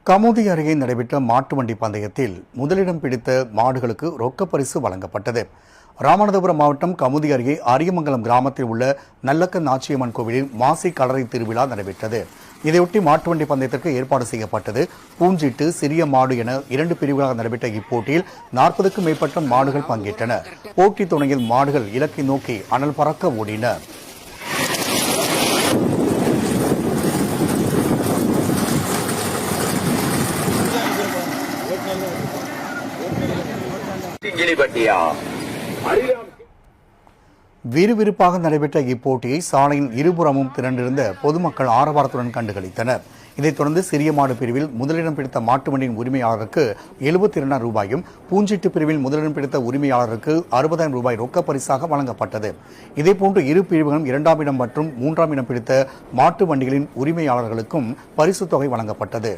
கமுதி அருகே நடைபெற்ற மாட்டு வண்டி பந்தயத்தில் முதலிடம் பிடித்த மாடுகளுக்கு ரொக்க பரிசு வழங்கப்பட்டது. ராமநாதபுரம் மாவட்டம் கமுதி அருகே அரியமங்கலம் கிராமத்தில் உள்ள நல்லக்க நாச்சியம்மன் கோவிலில் மாசி கலரை திருவிழா நடைபெற்றது. இதையொட்டி மாட்டு வண்டி பந்தயத்திற்கு ஏற்பாடு செய்யப்பட்டது. பூஞ்சிட்டு, சிறிய மாடு என 2 பிரிவுகளாக நடைபெற்ற இப்போட்டியில் 40க்கும் மேற்பட்ட மாடுகள் பங்கேற்றன. போட்டி துணையில் மாடுகள் இலக்கை நோக்கி அனல் பறக்க ஓடின. விறுவிறுப்பாக நடைபெற்ற இப்போட்டியை சாலையின் இருபுறமும் திரண்டிருந்த பொதுமக்கள் ஆரவாரத்துடன் கண்டுகளித்தனர். இதைத் தொடர்ந்து சிறிய மாடு பிரிவில் முதலிடம் பிடித்த மாட்டு வண்டியின் உரிமையாளருக்கு 72,000 ரூபாயும், பூஞ்சிட்டு பிரிவில் முதலிடம் பிடித்த உரிமையாளருக்கு 60,000 ரூபாய் ரொக்க பரிசாக வழங்கப்பட்டது. இதேபோன்று இரு பிரிவுகளும் 2ஆம் இடம் மற்றும் 3ஆம் இடம் பிடித்த மாட்டு வண்டிகளின் உரிமையாளர்களுக்கும் பரிசுத் தொகை வழங்கப்பட்டது.